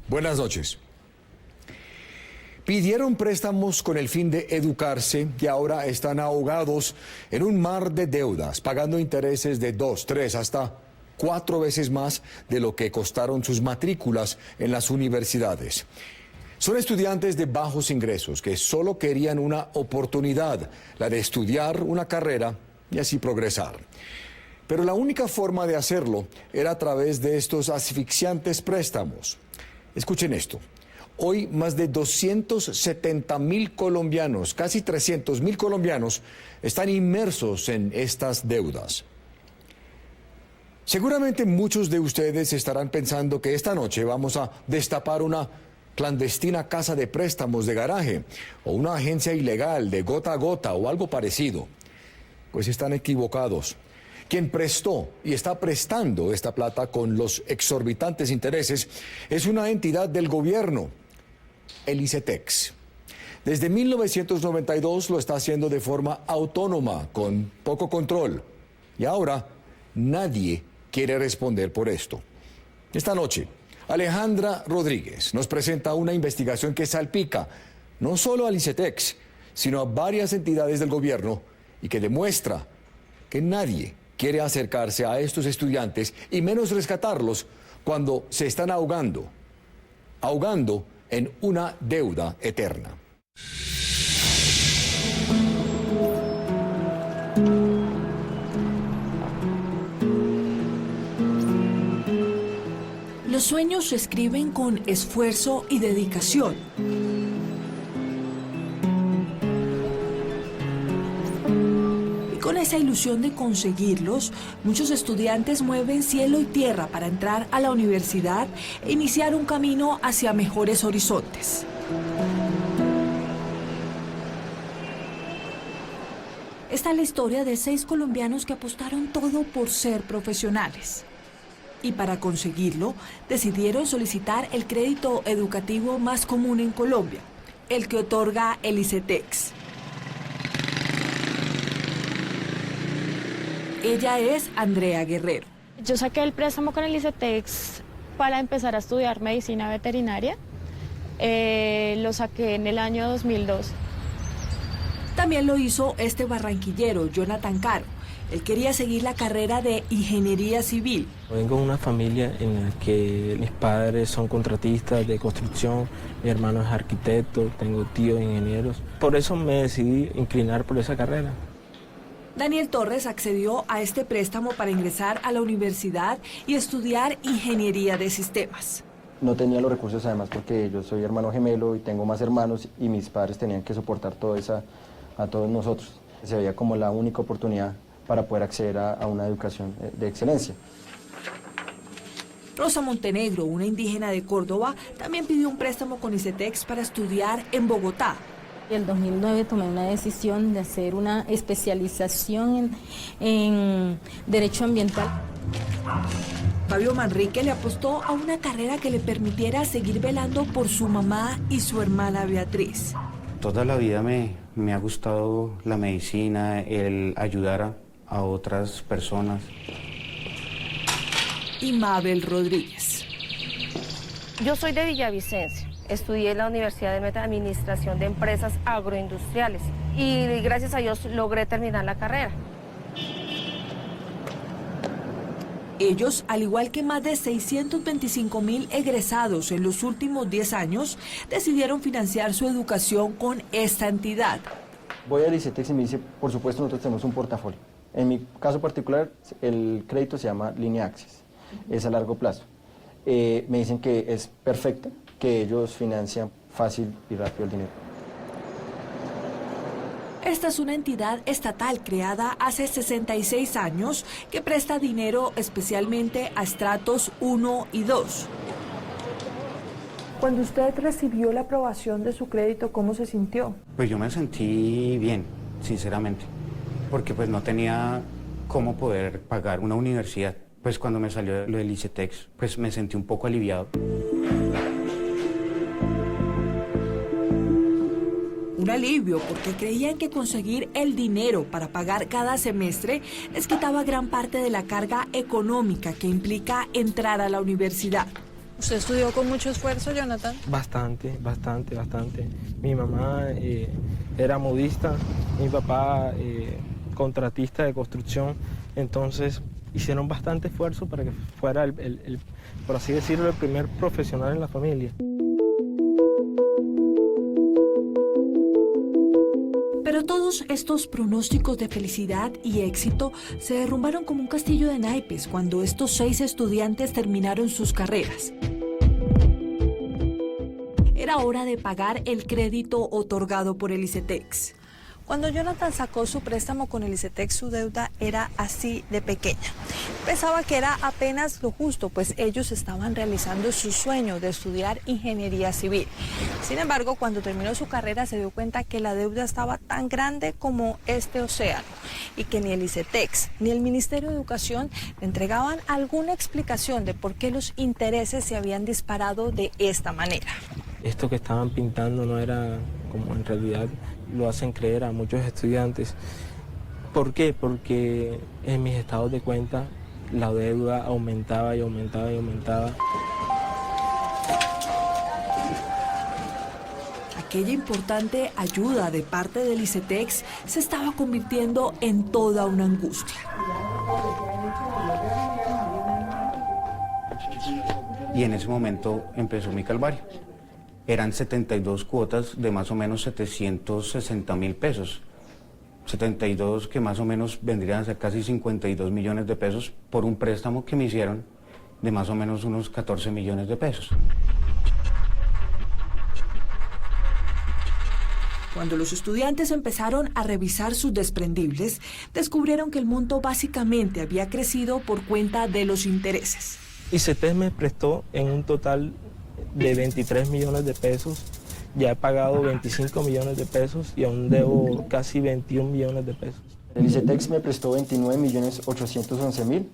Buenas noches. Pidieron préstamos con el fin de educarse y ahora están ahogados en un mar de deudas, pagando intereses de 2, 3, hasta 4 veces más de lo que costaron sus matrículas en las universidades. Son estudiantes de bajos ingresos que solo querían una oportunidad, la de estudiar una carrera y así progresar. Pero la única forma de hacerlo era a través de estos asfixiantes préstamos. Escuchen esto. Hoy más de 270.000 colombianos, casi 300.000 colombianos, están inmersos en estas deudas. Seguramente muchos de ustedes estarán pensando que esta noche vamos a destapar una clandestina casa de préstamos de garaje o una agencia ilegal de gota a gota o algo parecido. Pues están equivocados. Quien prestó y está prestando esta plata con los exorbitantes intereses es una entidad del gobierno, el ICETEX. Desde 1992 lo está haciendo de forma autónoma, con poco control. Y ahora nadie quiere responder por esto. Esta noche, Alejandra Rodríguez nos presenta una investigación que salpica no solo al ICETEX, sino a varias entidades del gobierno y que demuestra que nadie quiere acercarse a estos estudiantes y menos rescatarlos cuando se están ahogando en una deuda eterna. Los sueños se escriben con esfuerzo y dedicación. Y con esa ilusión de conseguirlos, muchos estudiantes mueven cielo y tierra para entrar a la universidad e iniciar un camino hacia mejores horizontes. Esta es la historia de 6 colombianos que apostaron todo por ser profesionales. Y para conseguirlo, decidieron solicitar el crédito educativo más común en Colombia, el que otorga el ICETEX. Ella es Andrea Guerrero. Yo saqué el préstamo con el ICETEX para empezar a estudiar medicina veterinaria. Lo saqué en el año 2002. También lo hizo este barranquillero, Jonathan Caro. Él quería seguir la carrera de ingeniería civil. Vengo de una familia en la que mis padres son contratistas de construcción, mi hermano es arquitecto, tengo tíos ingenieros. Por eso me decidí inclinar por esa carrera. Daniel Torres accedió a este préstamo para ingresar a la universidad y estudiar ingeniería de sistemas. No tenía los recursos además porque yo soy hermano gemelo y tengo más hermanos y mis padres tenían que soportar todo eso a todos nosotros. Se veía como la única oportunidad para poder acceder a una educación de excelencia. Rosa Montenegro, una indígena de Córdoba, también pidió un préstamo con ICETEX para estudiar en Bogotá. En el 2009 tomé una decisión de hacer una especialización en Derecho Ambiental. Fabio Manrique le apostó a una carrera que le permitiera seguir velando por su mamá y su hermana Beatriz. Toda la vida me ha gustado la medicina, el ayudar a otras personas. Y Mabel Rodríguez. Yo soy de Villavicencio, estudié en la Universidad de Administración de Empresas Agroindustriales y gracias a Dios logré terminar la carrera. Ellos, al igual que más de 625.000 egresados en los últimos 10 años, decidieron financiar su educación con esta entidad. Voy al ICETEX y me dice, por supuesto nosotros tenemos un portafolio. En mi caso particular, el crédito se llama línea Access, es a largo plazo. Me dicen que es perfecta, que ellos financian fácil y rápido el dinero. Esta es una entidad estatal creada hace 66 años que presta dinero especialmente a estratos 1 y 2. Cuando usted recibió la aprobación de su crédito, ¿cómo se sintió? Pues yo me sentí bien, sinceramente, porque pues no tenía cómo poder pagar una universidad. Pues cuando me salió lo del ICETEX, pues me sentí un poco aliviado. Un alivio porque creían que conseguir el dinero para pagar cada semestre les quitaba gran parte de la carga económica que implica entrar a la universidad. ¿Usted estudió con mucho esfuerzo, Jonathan? Bastante. Mi mamá era modista, mi papá contratista de construcción, entonces hicieron bastante esfuerzo para que fuera, por así decirlo, el primer profesional en la familia. Pero todos estos pronósticos de felicidad y éxito se derrumbaron como un castillo de naipes cuando estos 6 estudiantes terminaron sus carreras. Era hora de pagar el crédito otorgado por el ICETEX. Cuando Jonathan sacó su préstamo con el ICETEX, su deuda era así de pequeña. Pensaba que era apenas lo justo, pues ellos estaban realizando su sueño de estudiar ingeniería civil. Sin embargo, cuando terminó su carrera se dio cuenta que la deuda estaba tan grande como este océano y que ni el ICETEX ni el Ministerio de Educación le entregaban alguna explicación de por qué los intereses se habían disparado de esta manera. Esto que estaban pintando no era como en realidad lo hacen creer a muchos estudiantes. ¿Por qué? Porque en mis estados de cuenta la deuda aumentaba y aumentaba y aumentaba. Aquella importante ayuda de parte del ICETEX se estaba convirtiendo en toda una angustia. Y en ese momento empezó mi calvario. Eran 72 cuotas de más o menos 760.000 pesos. 72 que más o menos vendrían a ser casi 52 millones de pesos por un préstamo que me hicieron de más o menos unos 14 millones de pesos. Cuando los estudiantes empezaron a revisar sus desprendibles, descubrieron que el monto básicamente había crecido por cuenta de los intereses. ICETEX me prestó en un total de 23 millones de pesos, ya he pagado 25 millones de pesos y aún debo casi 21 millones de pesos. El ICETEX me prestó 29.811.000,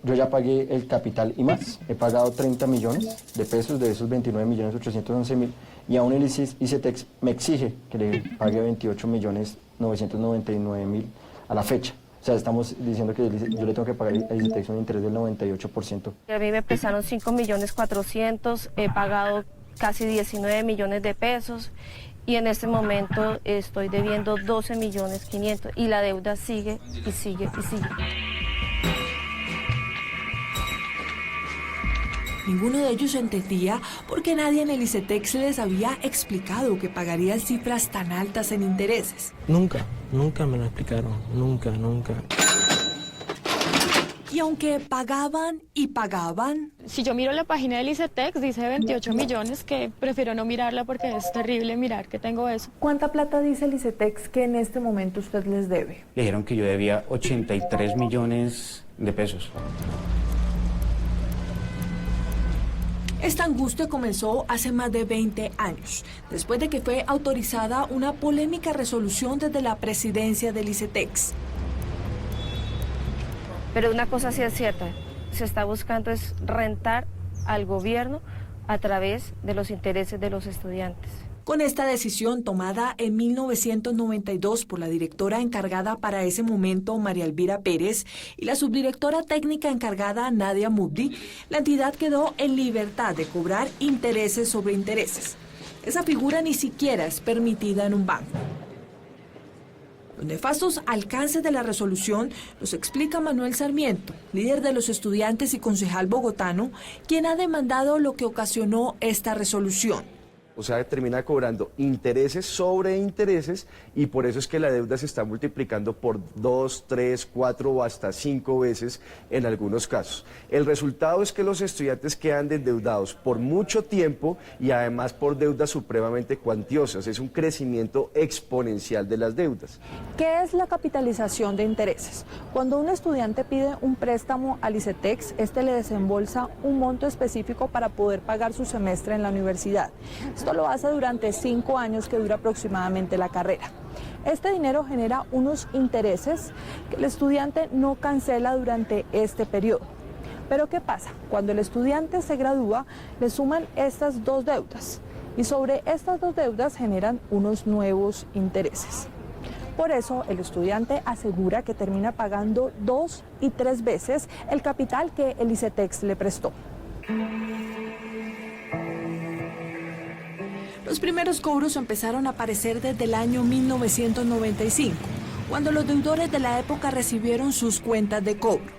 yo ya pagué el capital y más, he pagado 30 millones de pesos de esos 29.811.000 y aún el ICETEX me exige que le pague 28.999.000 a la fecha. O sea, estamos diciendo que yo le tengo que pagar al ICETEX un interés del 98%. A mí me prestaron 5.400.000, he pagado casi 19 millones de pesos y en este momento estoy debiendo 12.500.000 y la deuda sigue y sigue y sigue. Ninguno de ellos entendía por qué nadie en el ICETEX les había explicado que pagarían cifras tan altas en intereses. Nunca me lo explicaron, nunca. Y aunque pagaban y pagaban... Si yo miro la página del ICETEX, dice 28 millones, que prefiero no mirarla porque es terrible mirar que tengo eso. ¿Cuánta plata dice el ICETEX que en este momento usted les debe? Le dijeron que yo debía 83 millones de pesos. Esta angustia comenzó hace más de 20 años, después de que fue autorizada una polémica resolución desde la presidencia del ICETEX. Pero una cosa sí es cierta, se está buscando es rentar al gobierno a través de los intereses de los estudiantes. Con esta decisión tomada en 1992 por la directora encargada para ese momento, María Elvira Pérez, y la subdirectora técnica encargada, Nadia Mubdi, la entidad quedó en libertad de cobrar intereses sobre intereses. Esa figura ni siquiera es permitida en un banco. Los nefastos alcances de la resolución los explica Manuel Sarmiento, líder de los estudiantes y concejal bogotano, quien ha demandado lo que ocasionó esta resolución. O sea, termina cobrando intereses sobre intereses y por eso es que la deuda se está multiplicando por 2, 3, 4 o hasta 5 veces en algunos casos. El resultado es que los estudiantes quedan endeudados por mucho tiempo y además por deudas supremamente cuantiosas. Es un crecimiento exponencial de las deudas. ¿Qué es la capitalización de intereses? Cuando un estudiante pide un préstamo al ICETEX, este le desembolsa un monto específico para poder pagar su semestre en la universidad. Esto lo hace durante 5 años que dura aproximadamente la carrera. Este dinero genera unos intereses que el estudiante no cancela durante este periodo. Pero ¿qué pasa? Cuando el estudiante se gradúa, le suman estas dos deudas y sobre estas dos deudas generan unos nuevos intereses. Por eso el estudiante asegura que termina pagando 2 y 3 veces el capital que el ICETEX le prestó. Los primeros cobros empezaron a aparecer desde el año 1995, cuando los deudores de la época recibieron sus cuentas de cobro.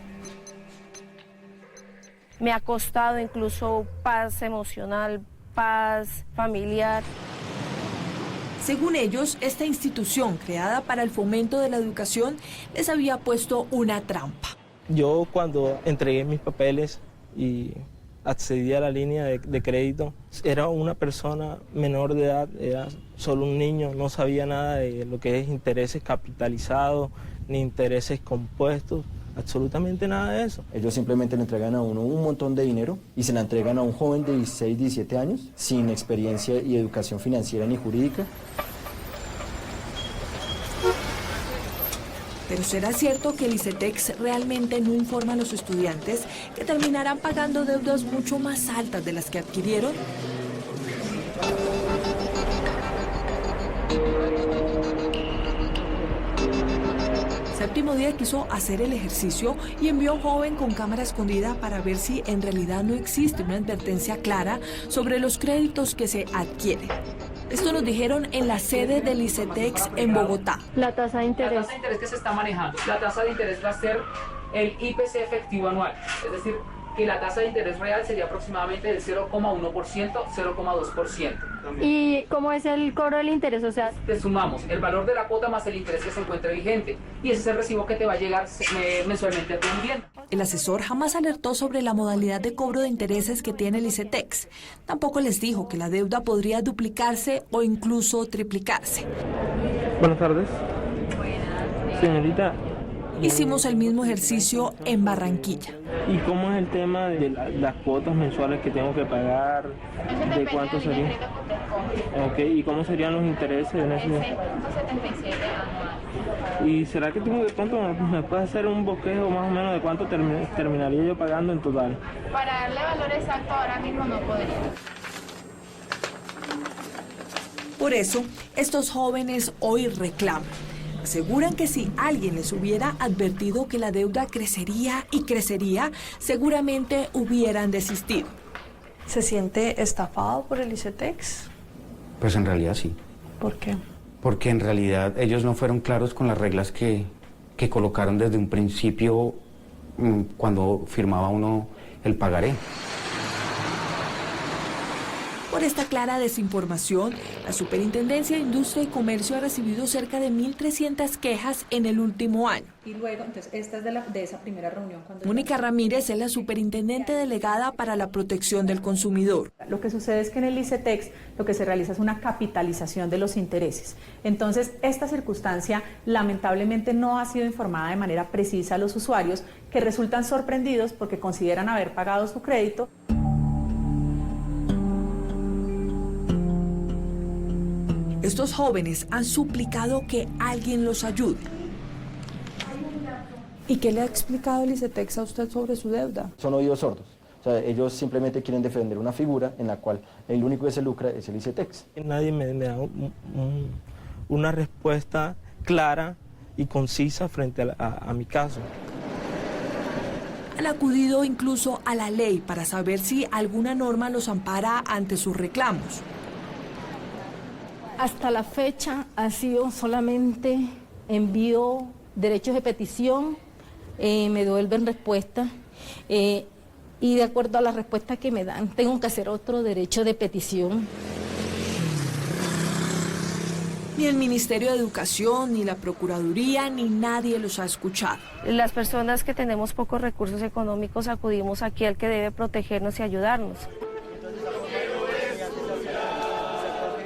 Me ha costado incluso paz emocional, paz familiar. Según ellos, esta institución creada para el fomento de la educación les había puesto una trampa. Yo cuando entregué mis papeles y accedí a la línea de crédito, era una persona menor de edad, era solo un niño, no sabía nada de lo que es intereses capitalizados, ni intereses compuestos, absolutamente nada de eso. Ellos simplemente le entregan a uno un montón de dinero y se la entregan a un joven de 16, 17 años, sin experiencia y educación financiera ni jurídica. Pero ¿será cierto que el ICETEX realmente no informa a los estudiantes que terminarán pagando deudas mucho más altas de las que adquirieron? Séptimo Día quiso hacer el ejercicio y envió a un joven con cámara escondida para ver si en realidad no existe una advertencia clara sobre los créditos que se adquieren. Esto nos dijeron en la sede del ICETEX en Bogotá. La tasa de interés. La tasa de interés que se está manejando, la tasa de interés va a ser el IPC efectivo anual, es decir, que la tasa de interés real sería aproximadamente del 0,1%, 0,2%. ¿Y cómo es el cobro del interés? O sea, te sumamos el valor de la cuota más el interés que se encuentre vigente y ese es el recibo que te va a llegar mensualmente a tu vivienda. El asesor jamás alertó sobre la modalidad de cobro de intereses que tiene el ICETEX. Tampoco les dijo que la deuda podría duplicarse o incluso triplicarse. Buenas tardes. Señorita. Hicimos el mismo ejercicio en Barranquilla. ¿Y cómo es el tema de las cuotas mensuales que tengo que pagar? ¿De cuánto serían? Okay. ¿Y cómo serían los intereses en ese? 6.77 anual. ¿Y será que tengo de cuánto me puede hacer un bosquejo más o menos de cuánto terminaría yo pagando en total? Para darle valor exacto ahora mismo no podría. Por eso, estos jóvenes hoy reclaman. Aseguran que si alguien les hubiera advertido que la deuda crecería y crecería, seguramente hubieran desistido. ¿Se siente estafado por el ICETEX? Pues en realidad sí. ¿Por qué? Porque en realidad ellos no fueron claros con las reglas que colocaron desde un principio cuando firmaba uno el pagaré. Por esta clara desinformación, la Superintendencia de Industria y Comercio ha recibido cerca de 1.300 quejas en el último año. Y luego, entonces, esta es de esa primera reunión. Mónica Ramírez es la superintendente delegada para la protección del consumidor. Lo que sucede es que en el ICETEX lo que se realiza es una capitalización de los intereses. Entonces, esta circunstancia lamentablemente no ha sido informada de manera precisa a los usuarios, que resultan sorprendidos porque consideran haber pagado su crédito. Estos jóvenes han suplicado que alguien los ayude. ¿Y qué le ha explicado el ICETEX a usted sobre su deuda? Son oídos sordos. O sea, ellos simplemente quieren defender una figura en la cual el único que se lucra es el ICETEX. Nadie me da una respuesta clara y concisa frente a mi caso. Han acudido incluso a la ley para saber si alguna norma los ampara ante sus reclamos. Hasta la fecha ha sido solamente envío derechos de petición, me devuelven respuesta y de acuerdo a la respuesta que me dan tengo que hacer otro derecho de petición. Ni el Ministerio de Educación, ni la Procuraduría, ni nadie los ha escuchado. Las personas que tenemos pocos recursos económicos acudimos aquí al que debe protegernos y ayudarnos.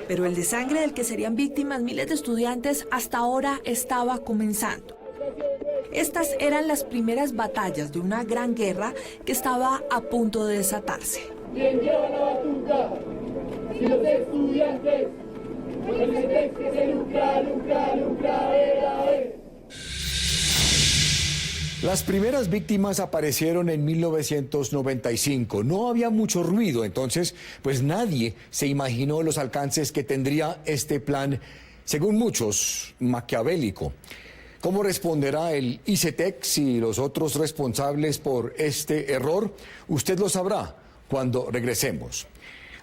Pero el desangre del que serían víctimas miles de estudiantes hasta ahora estaba comenzando. Estas eran las primeras batallas de una gran guerra que estaba a punto de desatarse. ¿Quién lleva la batuta? Si los estudiantes, con el ICETEX que se lucra, a ver. Las primeras víctimas aparecieron en 1995. No había mucho ruido, entonces, pues nadie se imaginó los alcances que tendría este plan, según muchos, maquiavélico. ¿Cómo responderá el ICETEX y los otros responsables por este error? Usted lo sabrá cuando regresemos.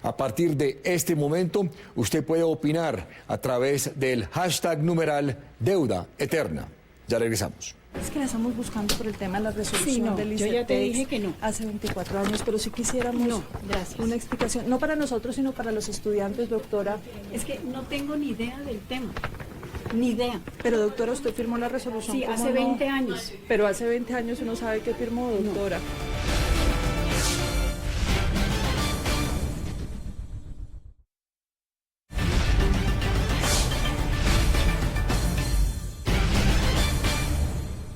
A partir de este momento, usted puede opinar a través del hashtag numeral Deuda Eterna. Ya regresamos. Es que la estamos buscando por el tema de la resolución Sí, no, del yo ICETEX. ya te dije que no. Hace 24 años, pero sí quisiéramos una explicación, no para nosotros, sino para los estudiantes, doctora. Es que no tengo ni idea del tema, ni idea. Pero doctora, usted firmó la resolución. Sí, ¿cómo hace 20 años. Pero hace 20 años uno sabe qué firmó, doctora.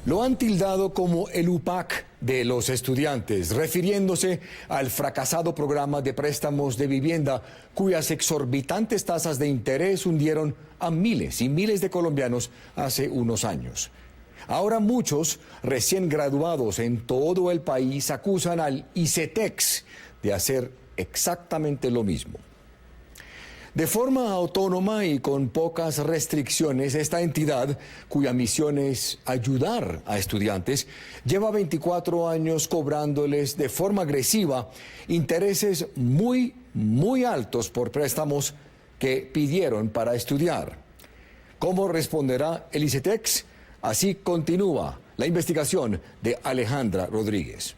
Lo han tildado como el UPAC de los estudiantes, refiriéndose al fracasado programa de préstamos de vivienda cuyas exorbitantes tasas de interés hundieron a miles y miles de colombianos hace unos años. Ahora muchos recién graduados en todo el país acusan al ICETEX de hacer exactamente lo mismo. De forma autónoma y con pocas restricciones, esta entidad, cuya misión es ayudar a estudiantes, lleva 24 años cobrándoles de forma agresiva intereses muy altos por préstamos que pidieron para estudiar. ¿Cómo responderá el ICETEX? Así continúa la investigación de Alejandra Rodríguez.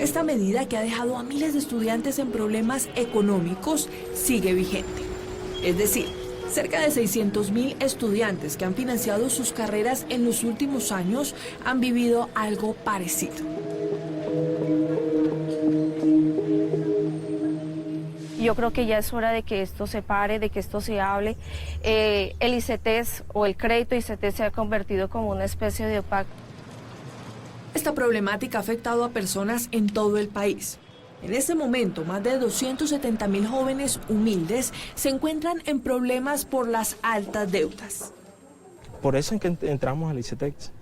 Esta medida, que ha dejado a miles de estudiantes en problemas económicos, sigue vigente. Es decir, cerca de 600.000 estudiantes que han financiado sus carreras en los últimos años han vivido algo parecido. Yo creo que ya es hora de que esto se pare, de que esto se hable. El ICETEX o el crédito ICETEX se ha convertido como una especie de OPAC. Esta problemática ha afectado a personas en todo el país. En este momento, más de 270.000 jóvenes humildes se encuentran en problemas por las altas deudas. Por eso es que entramos al ICETEX,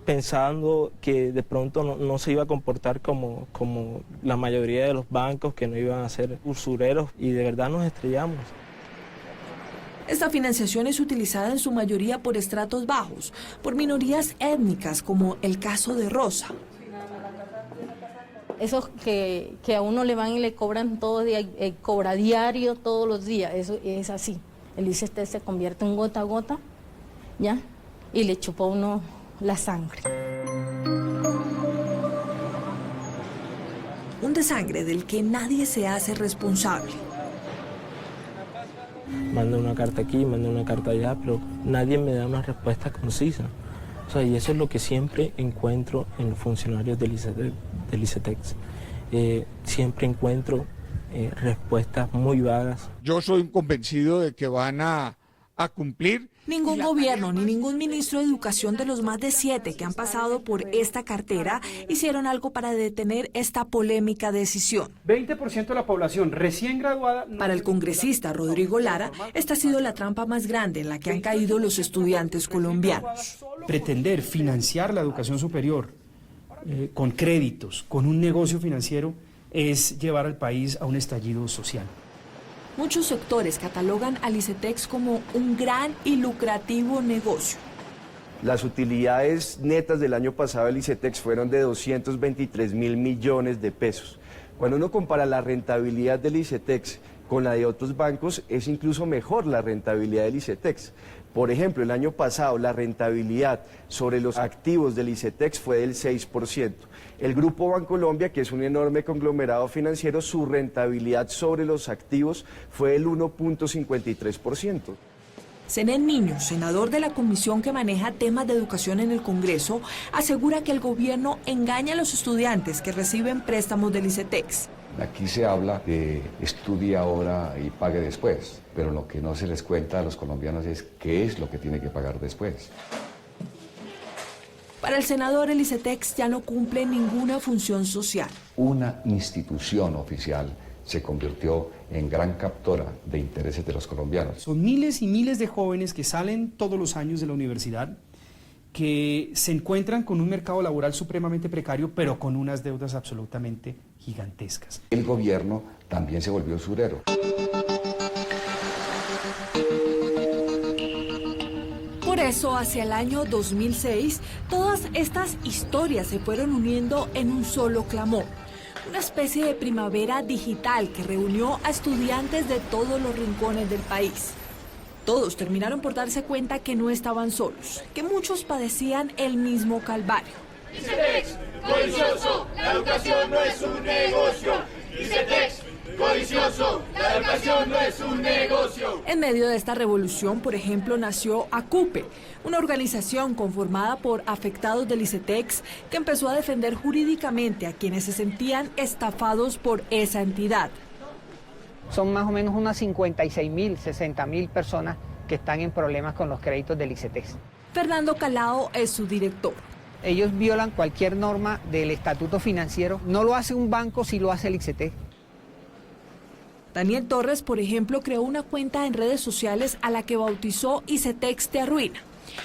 pensando que de pronto no se iba a comportar como la mayoría de los bancos, que no iban a ser usureros, y de verdad nos estrellamos. Esta financiación es utilizada en su mayoría por estratos bajos, por minorías étnicas, como el caso de Rosa. Esos que a uno le van y le cobran todo cobra diario todos los días, eso es así. El ICETEX se convierte en gota a gota, ¿ya? Y le chupa a uno la sangre. Un desangre del que nadie se hace responsable. Manda una carta aquí, manda una carta allá, pero nadie me da una respuesta concisa. O sea, y eso es lo que siempre encuentro en los funcionarios del ICETEX. Siempre encuentro respuestas muy vagas. Yo soy convencido de que van a cumplir. Ningún gobierno ni ningún ministro de Educación de los más de 7 que han pasado por esta cartera hicieron algo para detener esta polémica decisión. 20% de la población recién graduada... Para el congresista Rodrigo Lara, esta ha sido la trampa más grande en la que han caído los estudiantes colombianos. Pretender financiar la educación superior con créditos, con un negocio financiero, es llevar al país a un estallido social. Muchos sectores catalogan al ICETEX como un gran y lucrativo negocio. Las utilidades netas del año pasado del ICETEX fueron de 223.000 millones de pesos. Cuando uno compara la rentabilidad del ICETEX con la de otros bancos, es incluso mejor la rentabilidad del ICETEX. Por ejemplo, el año pasado la rentabilidad sobre los activos del ICETEX fue del 6%. El Grupo Bancolombia, que es un enorme conglomerado financiero, su rentabilidad sobre los activos fue del 1.53%. Zenén Niño, senador de la comisión que maneja temas de educación en el Congreso, asegura que el gobierno engaña a los estudiantes que reciben préstamos del ICETEX. Aquí se habla de estudie ahora y pague después, pero lo que no se les cuenta a los colombianos es qué es lo que tiene que pagar después. Para el senador, el ICETEX ya no cumple ninguna función social. Una institución oficial se convirtió en gran captora de intereses de los colombianos. Son miles y miles de jóvenes que salen todos los años de la universidad, que se encuentran con un mercado laboral supremamente precario, pero con unas deudas absolutamente gigantescas. El gobierno también se volvió usurero. Por eso, hacia el año 2006, todas estas historias se fueron uniendo en un solo clamor. Una especie de primavera digital que reunió a estudiantes de todos los rincones del país. Todos terminaron por darse cuenta que no estaban solos, que muchos padecían el mismo calvario. ICETEX, codicioso, la educación no es un negocio. ICETEX, codicioso, la educación no es un negocio. En medio de esta revolución, por ejemplo, nació ACUPE, una organización conformada por afectados del ICETEX que empezó a defender jurídicamente a quienes se sentían estafados por esa entidad. Son más o menos unas 56.000, 60.000 personas que están en problemas con los créditos del ICETEX. Fernando Calao es su director. Ellos violan cualquier norma del estatuto financiero. No lo hace un banco, sí lo hace el ICETEX. Daniel Torres, por ejemplo, creó una cuenta en redes sociales a la que bautizó ICETEX te arruina.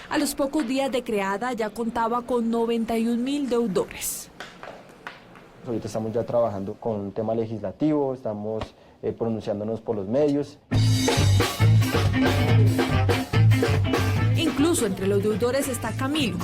A los pocos días de creada ya contaba con 91.000 deudores. Ahorita estamos ya trabajando con un tema legislativo, estamos pronunciándonos por los medios. Incluso entre los deudores está Camilo.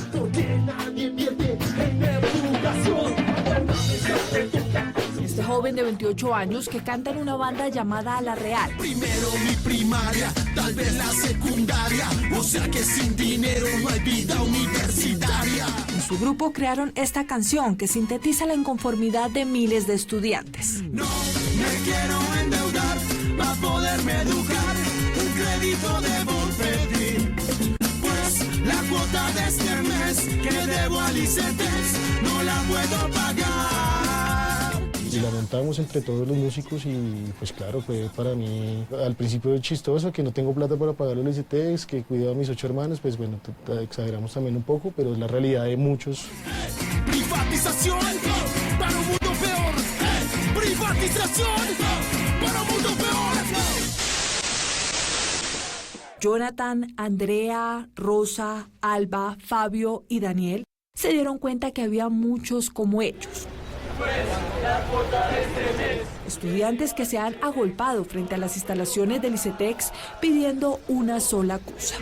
Este joven de 28 años que canta en una banda llamada La Real. Primero mi primaria, tal vez la secundaria, o sea que sin dinero no hay vida universitaria. En su grupo crearon esta canción que sintetiza la inconformidad de miles de estudiantes. No me quiero endeudar para poderme educar, un crédito debo pedir, pues la cuota de este mes que debo al ICETEX no la puedo pagar. Y la montamos entre todos los músicos y pues claro, fue para mí al principio chistoso que no tengo plata para pagar el ICETEX, que cuidaba a mis 8 hermanos, pues bueno, exageramos también un poco, pero es la realidad de muchos. Privatización para un mundo peor, privatización para un mundo peor. Jonathan, Andrea, Rosa, Alba, Fabio y Daniel se dieron cuenta que había muchos como ellos. Estudiantes que se han agolpado frente a las instalaciones del ICETEX pidiendo una sola cosa.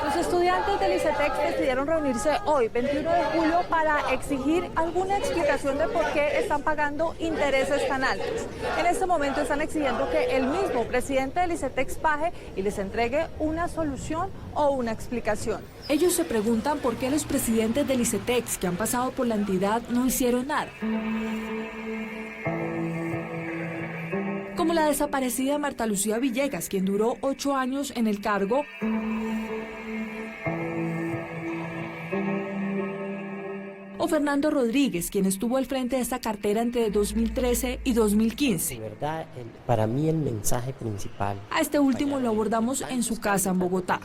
Los estudiantes del ICETEX decidieron reunirse hoy, 21 de julio, para exigir alguna explicación de por qué están pagando intereses tan altos. En este momento están exigiendo que el mismo presidente del ICETEX baje y les entregue una solución o una explicación. Ellos se preguntan por qué los presidentes del ICETEX que han pasado por la entidad no hicieron nada. Como la desaparecida Marta Lucía Villegas, quien duró 8 años en el cargo. O Fernando Rodríguez, quien estuvo al frente de esta cartera entre 2013 y 2015. De verdad, para mí el mensaje principal. A este último lo abordamos en su casa en Bogotá.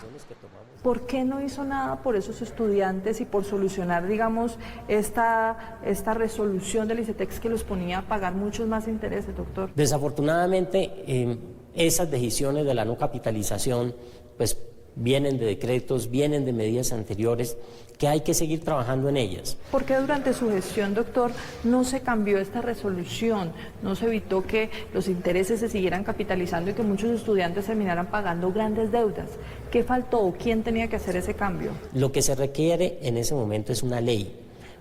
¿Por qué no hizo nada por esos estudiantes y por solucionar, digamos, esta resolución del ICETEX que los ponía a pagar muchos más intereses, doctor? Desafortunadamente, esas decisiones de la no capitalización, pues vienen de decretos, vienen de medidas anteriores, que hay que seguir trabajando en ellas. ¿Por qué durante su gestión, doctor, no se cambió esta resolución? ¿No se evitó que los intereses se siguieran capitalizando y que muchos estudiantes terminaran pagando grandes deudas? ¿Qué faltó o quién tenía que hacer ese cambio? Lo que se requiere en ese momento es una ley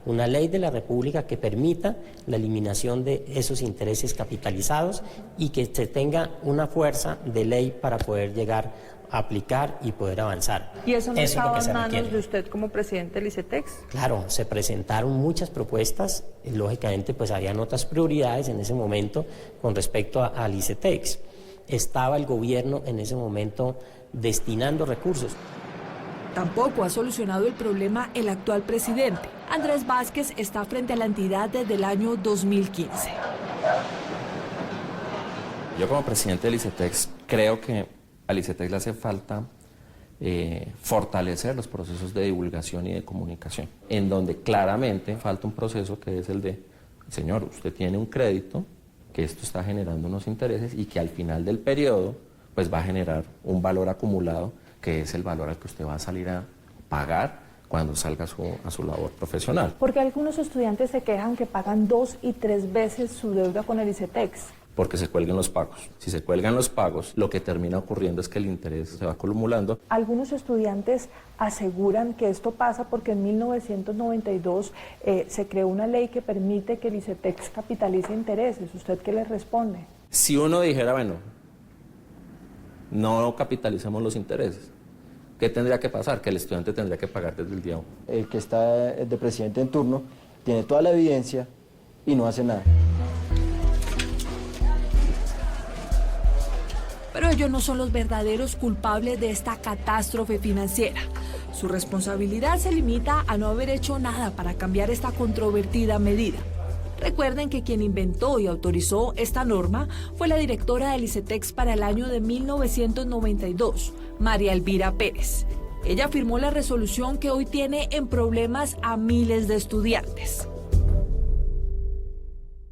de la República que permita la eliminación de esos intereses capitalizados y que se tenga una fuerza de ley para poder llegar a aplicar y poder avanzar. ¿Y eso no estaba en manos de usted como presidente del ICETEX? Claro, se presentaron muchas propuestas, lógicamente pues habían otras prioridades en ese momento con respecto al ICETEX. Estaba el gobierno en ese momento destinando recursos. Tampoco ha solucionado el problema el actual presidente. Andrés Vázquez está frente a la entidad desde el año 2015. Yo como presidente del ICETEX creo que al ICETEX le hace falta fortalecer los procesos de divulgación y de comunicación, en donde claramente falta un proceso que es el de, señor, usted tiene un crédito, que esto está generando unos intereses y que al final del periodo pues va a generar un valor acumulado, que es el valor al que usted va a salir a pagar cuando salga a su labor profesional. Porque algunos estudiantes se quejan que pagan 2 y 3 veces su deuda con el ICETEX. porque se cuelguen los pagos. Si se cuelgan los pagos, lo que termina ocurriendo es que el interés se va acumulando. Algunos estudiantes aseguran que esto pasa porque en 1992 se creó una ley que permite que el ICETEX capitalice intereses. ¿Usted qué les responde? Si uno dijera, bueno, no capitalicemos los intereses, ¿qué tendría que pasar? Que el estudiante tendría que pagar desde el día 1. El que está de presidente en turno tiene toda la evidencia y no hace nada. Pero ellos no son los verdaderos culpables de esta catástrofe financiera. Su responsabilidad se limita a no haber hecho nada para cambiar esta controvertida medida. Recuerden que quien inventó y autorizó esta norma fue la directora del ICETEX para el año de 1992, María Elvira Pérez. Ella firmó la resolución que hoy tiene en problemas a miles de estudiantes.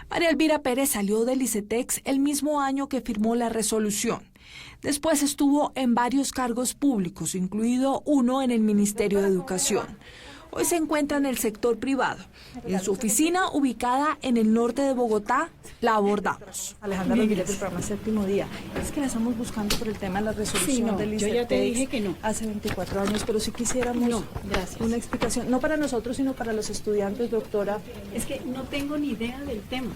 María Elvira Pérez salió del ICETEX el mismo año que firmó la resolución. Después estuvo en varios cargos públicos, incluido uno en el Ministerio de Educación. Hoy se encuentra en el sector privado. En su oficina, ubicada en el norte de Bogotá, la abordamos. Alejandra Rodríguez, del programa Séptimo Día. Es que la estamos buscando por el tema de la resolución del ICETEX. Yo ya te dije que no. Hace 24 años, pero sí quisiéramos una explicación, no para nosotros, sino para los estudiantes, doctora. Es que no tengo ni idea del tema.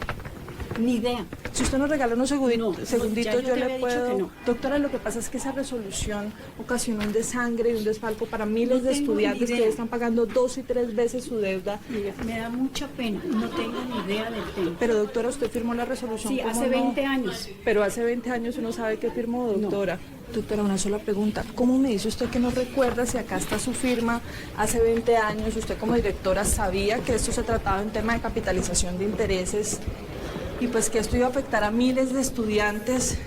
Ni idea. Si usted nos regala unos segunditos, yo le puedo... No. Doctora, lo que pasa es que esa resolución ocasionó un desangre y un desfalco para miles de estudiantes que están pagando 2 y 3 veces su deuda. Mira, me da mucha pena, no tengo ni idea del tema. Pero doctora, usted firmó la resolución. Sí, hace 20 años. Pero hace 20 años uno sabe que firmó, doctora. No. Doctora, una sola pregunta. ¿Cómo me dice usted que no recuerda si acá está su firma hace 20 años? Usted como directora sabía que esto se trataba de un tema de capitalización de intereses y pues que esto iba a afectar a miles de estudiantes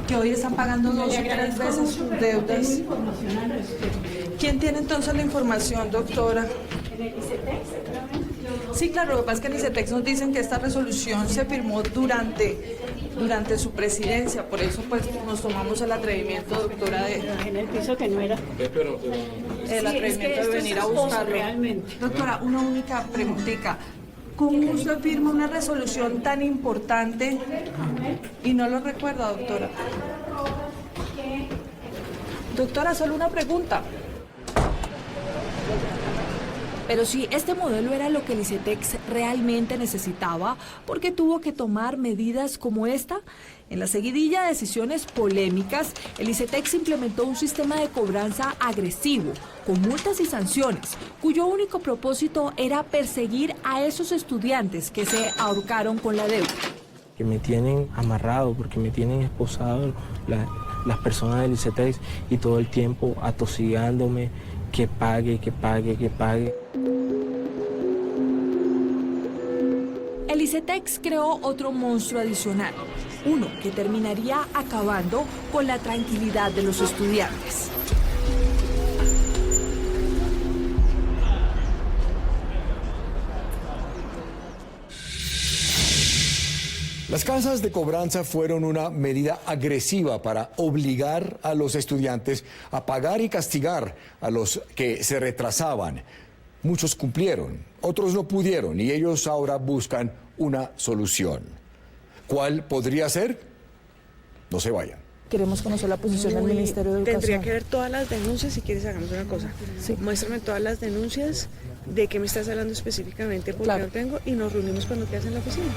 que hoy están pagando 2 y 3 veces sus deudas. ¿Quién tiene entonces la información, doctora? ¿En el ICETEX? Sí, claro, lo que pasa es que en ICETEX nos dicen que esta resolución se firmó durante su presidencia, por eso pues nos tomamos el atrevimiento, doctora, en el piso que no era. El atrevimiento de venir a buscarlo. Realmente. Doctora, una única preguntita. ¿Cómo usted firma una resolución tan importante y no lo recuerda, doctora? Doctora, solo una pregunta. Pero sí, este modelo era lo que el ICETEX realmente necesitaba, porque tuvo que tomar medidas como esta. En la seguidilla de decisiones polémicas, el ICETEX implementó un sistema de cobranza agresivo, con multas y sanciones, cuyo único propósito era perseguir a esos estudiantes que se ahorcaron con la deuda. Que me tienen amarrado, porque me tienen esposado las personas del ICETEX y todo el tiempo atosigándome, que pague, que pague, que pague. El ICETEX creó otro monstruo adicional, uno que terminaría acabando con la tranquilidad de los estudiantes. Las casas de cobranza fueron una medida agresiva para obligar a los estudiantes a pagar y castigar a los que se retrasaban. Muchos cumplieron, otros no pudieron y ellos ahora buscan una solución. ¿Cuál podría ser? No se vayan. Queremos conocer la posición del Ministerio de Educación. Tendría que ver todas las denuncias. Si quieres, hagamos una cosa. Sí. Muéstrame todas las denuncias, de qué me estás hablando específicamente, porque no tengo, y nos reunimos cuando quedas en la oficina.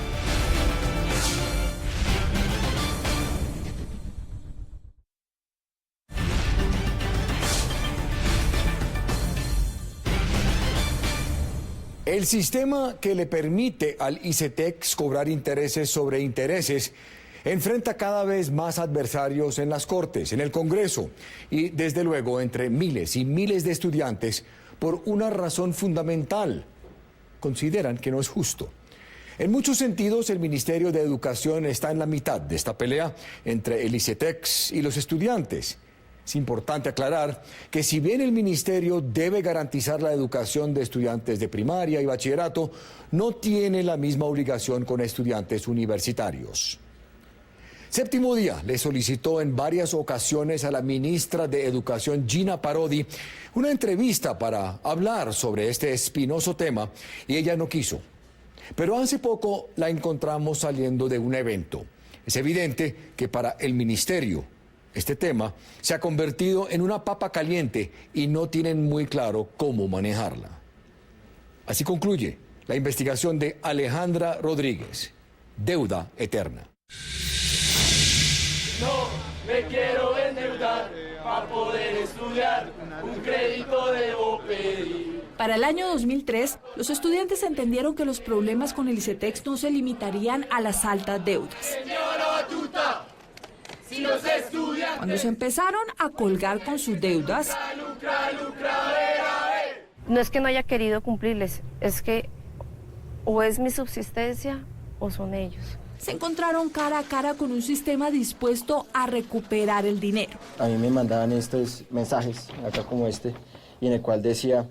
El sistema que le permite al ICETEX cobrar intereses sobre intereses enfrenta cada vez más adversarios en las Cortes, en el Congreso y, desde luego, entre miles y miles de estudiantes por una razón fundamental. Consideran que no es justo. En muchos sentidos, el Ministerio de Educación está en la mitad de esta pelea entre el ICETEX y los estudiantes. Es importante aclarar que si bien el ministerio debe garantizar la educación de estudiantes de primaria y bachillerato, no tiene la misma obligación con estudiantes universitarios. Séptimo Día le solicitó en varias ocasiones a la ministra de Educación, Gina Parodi, una entrevista para hablar sobre este espinoso tema y ella no quiso. Pero hace poco la encontramos saliendo de un evento. Es evidente que para el ministerio este tema se ha convertido en una papa caliente y no tienen muy claro cómo manejarla. Así concluye la investigación de Alejandra Rodríguez, Deuda Eterna. No me quiero endeudar para poder estudiar, un crédito debo pedir. Para el año 2003, los estudiantes entendieron que los problemas con el ICETEX no se limitarían a las altas deudas. Señora Batuta, si los estudiantes... Cuando se empezaron a colgar con sus deudas, no es que no haya querido cumplirles, es que o es mi subsistencia o son ellos. Se encontraron cara a cara con un sistema dispuesto a recuperar el dinero. A mí me mandaban estos mensajes, acá como este, y en el cual decía,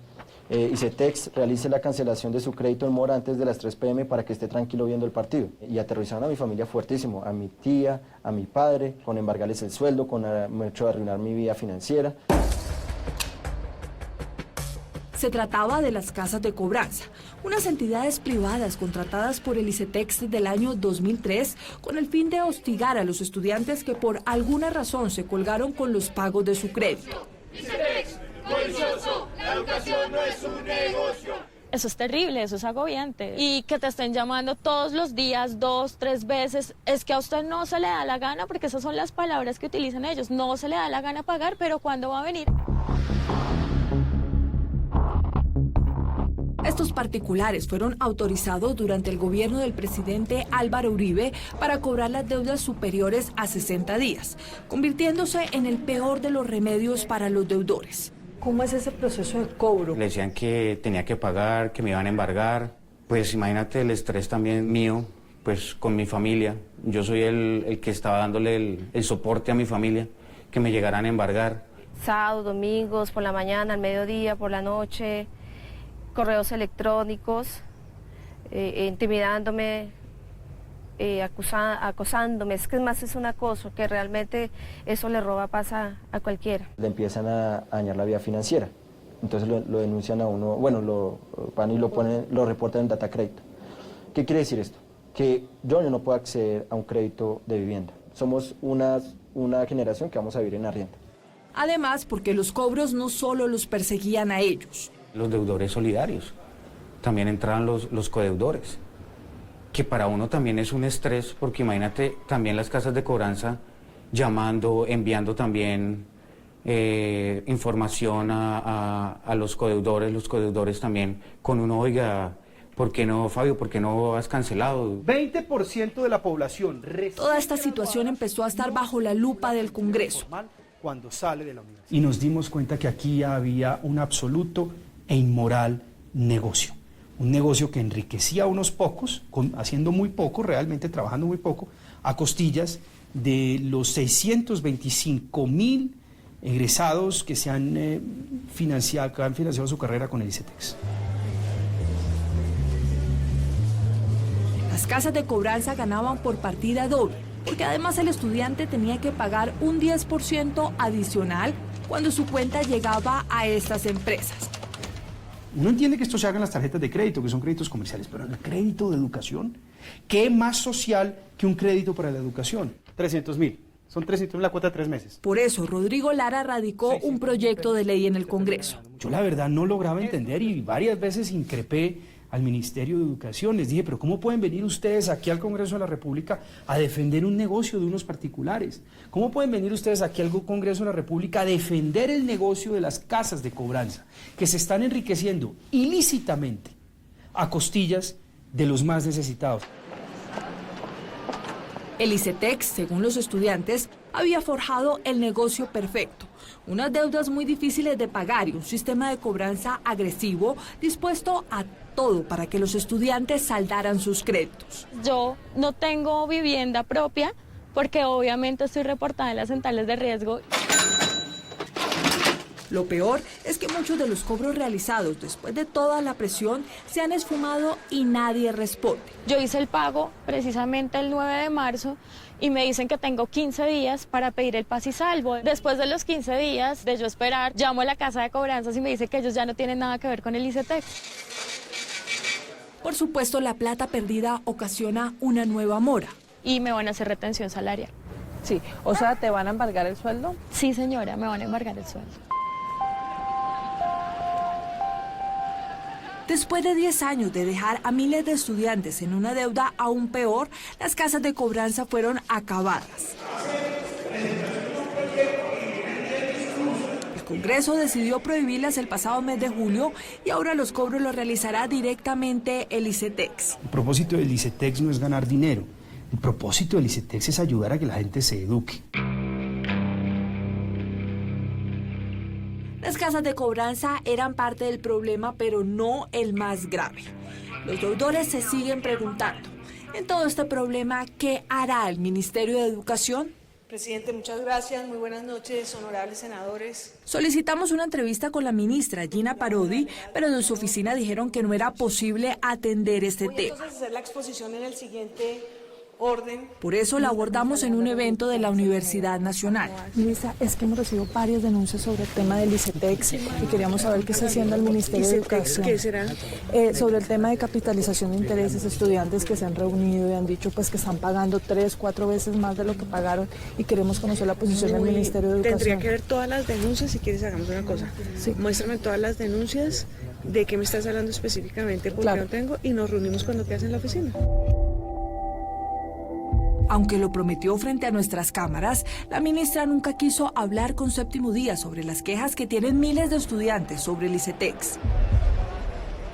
ICETEX realice la cancelación de su crédito en mora antes de las 3 p.m. para que esté tranquilo viendo el partido. Y aterrorizaron a mi familia fuertísimo, a mi tía, a mi padre, con embargarles el sueldo, con me hecho arruinar mi vida financiera. Se trataba de las casas de cobranza, unas entidades privadas contratadas por el ICETEX desde el año 2003 con el fin de hostigar a los estudiantes que por alguna razón se colgaron con los pagos de su crédito. ICETEX, cohesioso, la educación no es un negocio. Eso es terrible, eso es agobiante. Y que te estén llamando todos los días, 2, 3 veces, es que a usted no se le da la gana, porque esas son las palabras que utilizan ellos, no se le da la gana pagar, pero ¿cuándo va a venir? Estos particulares fueron autorizados durante el gobierno del presidente Álvaro Uribe para cobrar las deudas superiores a 60 días, convirtiéndose en el peor de los remedios para los deudores. ¿Cómo es ese proceso de cobro? Le decían que tenía que pagar, que me iban a embargar. Pues imagínate el estrés también mío, pues con mi familia. Yo soy el que estaba dándole el soporte a mi familia, que me llegaran a embargar. Sábados, domingos, por la mañana, al mediodía, por la noche, correos electrónicos, intimidándome, acosándome. Es que más es un acoso, que realmente eso le roba paz a cualquiera. Le empiezan a dañar la vida financiera. Entonces lo denuncian a uno, bueno, lo van y lo reportan en Data Crédito. ¿Qué quiere decir esto? Que yo no puedo acceder a un crédito de vivienda. Somos una generación que vamos a vivir en arriendo. Además, porque los cobros no solo los perseguían a ellos. Los deudores solidarios, también entraban los codeudores, que para uno también es un estrés, porque imagínate también las casas de cobranza llamando, enviando también información a los codeudores también con uno, oiga, ¿por qué no, Fabio, por qué no has cancelado? 20% de la población... Toda esta situación empezó a estar bajo la lupa del Congreso. Cuando sale de la universidad. Y nos dimos cuenta que aquí había un absoluto e inmoral negocio. Un negocio que enriquecía a unos pocos, haciendo muy poco, realmente trabajando muy poco, a costillas de los 625,000 egresados que se han financiado su carrera con el ICETEX. Las casas de cobranza ganaban por partida doble, porque además el estudiante tenía que pagar un 10% adicional cuando su cuenta llegaba a estas empresas. Uno entiende que esto se haga en las tarjetas de crédito, que son créditos comerciales, pero el crédito de educación, ¿qué más social que un crédito para la educación? 300,000. Son 300,000 la cuota de 3 meses. Por eso, Rodrigo Lara radicó un proyecto de ley en el Congreso. Yo la verdad no lograba entender y varias veces increpé al Ministerio de Educación. Les dije, pero ¿cómo pueden venir ustedes aquí al Congreso de la República a defender un negocio de unos particulares? ¿Cómo pueden venir ustedes aquí al Congreso de la República a defender el negocio de las casas de cobranza que se están enriqueciendo ilícitamente a costillas de los más necesitados? El ICETEX, según los estudiantes, había forjado el negocio perfecto. Unas deudas muy difíciles de pagar y un sistema de cobranza agresivo dispuesto a todo para que los estudiantes saldaran sus créditos. Yo no tengo vivienda propia porque obviamente estoy reportada en las centrales de riesgo. Lo peor es que muchos de los cobros realizados después de toda la presión se han esfumado y nadie responde. Yo hice el pago precisamente el 9 de marzo y me dicen que tengo 15 días para pedir el paz y salvo. Después de los 15 días de yo esperar, llamo a la casa de cobranzas y me dice que ellos ya no tienen nada que ver con el ICETEX. Por supuesto, la plata perdida ocasiona una nueva mora. y me van a hacer retención salarial. Sí, o sea, ¿te van a embargar el sueldo? Sí, señora, me van a embargar el sueldo. Después de 10 años de dejar a miles de estudiantes en una deuda aún peor, las casas de cobranza fueron acabadas. El Congreso decidió prohibirlas el pasado mes de julio y ahora los cobros los realizará directamente el ICETEX. El propósito del ICETEX no es ganar dinero. El propósito del ICETEX es ayudar a que la gente se eduque. Las casas de cobranza eran parte del problema, pero no el más grave. Los deudores se siguen preguntando, en todo este problema, ¿qué hará el Ministerio de Educación? Presidente, muchas gracias. Muy buenas noches, honorables senadores. Solicitamos una entrevista con la ministra Gina Parodi, pero de su oficina dijeron que no era posible atender este tema. Entonces hacer la exposición en el siguiente orden. Por eso la abordamos en un evento de la Universidad Nacional. Ministra, es que hemos recibido varias denuncias sobre el tema del ICETEX y queríamos saber qué está haciendo el Ministerio de Educación. ¿Qué será? Sobre el tema de capitalización de intereses, estudiantes que se han reunido y han dicho pues que están pagando 3, 4 veces más de lo que pagaron y queremos conocer la posición del Ministerio de Educación. Tendría que ver todas las denuncias. Si quieres hagamos una cosa. Sí. Muéstrame todas las denuncias, de qué me estás hablando específicamente, porque no tengo, y nos reunimos cuando quedas en la oficina. Aunque lo prometió frente a nuestras cámaras, la ministra nunca quiso hablar con Séptimo Día sobre las quejas que tienen miles de estudiantes sobre el ICETEX.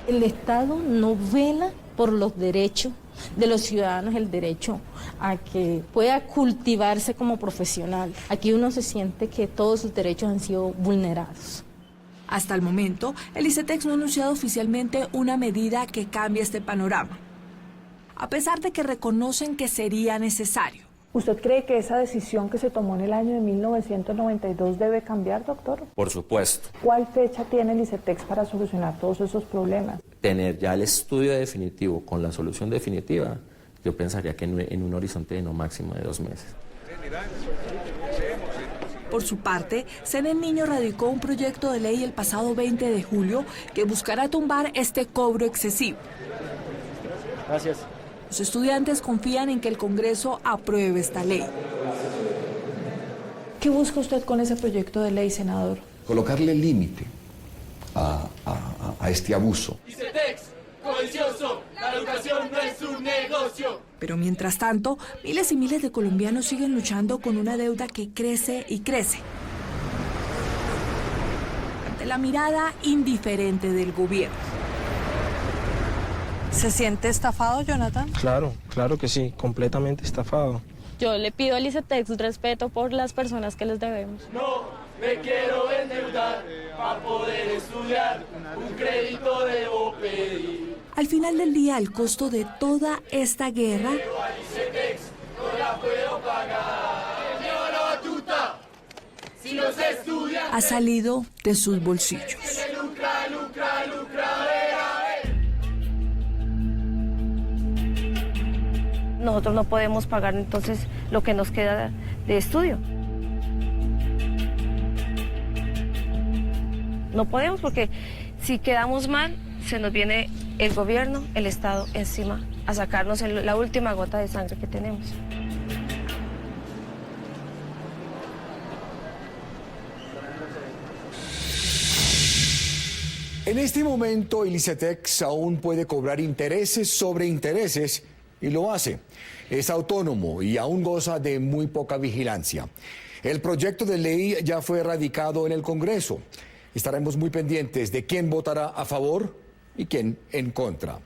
El Estado no vela por los derechos de los ciudadanos, el derecho a que pueda cultivarse como profesional. Aquí uno se siente que todos sus derechos han sido vulnerados. Hasta el momento, el ICETEX no ha anunciado oficialmente una medida que cambie este panorama, a pesar de que reconocen que sería necesario. ¿Usted cree que esa decisión que se tomó en el año de 1992 debe cambiar, doctor? Por supuesto. ¿Cuál fecha tiene el ICETEX para solucionar todos esos problemas? Tener ya el estudio definitivo con la solución definitiva, yo pensaría que en un horizonte de no máximo de 2 meses. Por su parte, CNE Niño radicó un proyecto de ley el pasado 20 de julio que buscará tumbar este cobro excesivo. Gracias. Los estudiantes confían en que el Congreso apruebe esta ley. ¿Qué busca usted con ese proyecto de ley, senador? Colocarle límite a este abuso. ICETEX, codicioso, la educación no es un negocio. Pero mientras tanto, miles y miles de colombianos siguen luchando con una deuda que crece y crece. Ante la mirada indiferente del gobierno. ¿Se siente estafado, Jonathan? Claro que sí, completamente estafado. Yo le pido al ICETEX respeto por las personas que les debemos. No me quiero endeudar para poder estudiar, un crédito debo pedir. Al final del día, el costo de toda esta guerra No la puedo pagar. Señora Tuta, si los estudiantes ha salido de sus bolsillos. Lucra, Nosotros no podemos pagar entonces lo que nos queda de estudio. No podemos porque si quedamos mal, se nos viene el gobierno, el Estado encima a sacarnos la última gota de sangre que tenemos. En este momento, el ICETEX aún puede cobrar intereses sobre intereses y lo hace. Es autónomo y aún goza de muy poca vigilancia. El proyecto de ley ya fue radicado en el Congreso. Estaremos muy pendientes de quién votará a favor y quién en contra.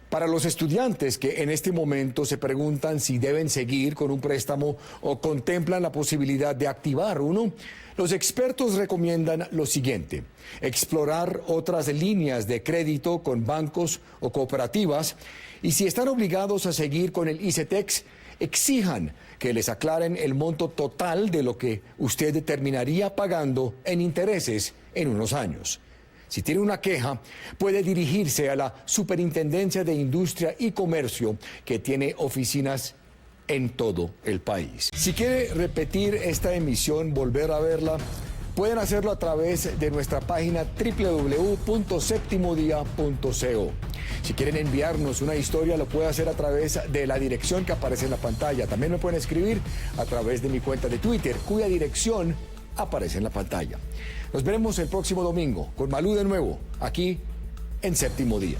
Para los estudiantes que en este momento se preguntan si deben seguir con un préstamo o contemplan la posibilidad de activar uno, los expertos recomiendan lo siguiente: explorar otras líneas de crédito con bancos o cooperativas, y si están obligados a seguir con el ICETEX, exijan que les aclaren el monto total de lo que usted terminaría pagando en intereses en unos años. Si tiene una queja, puede dirigirse a la Superintendencia de Industria y Comercio, que tiene oficinas en todo el país. Si quiere repetir esta emisión, volver a verla, pueden hacerlo a través de nuestra página www.septimodia.co. Si quieren enviarnos una historia, lo puede hacer a través de la dirección que aparece en la pantalla. También me pueden escribir a través de mi cuenta de Twitter, cuya dirección aparece en la pantalla. Nos veremos el próximo domingo con Malú de nuevo, aquí en Séptimo Día.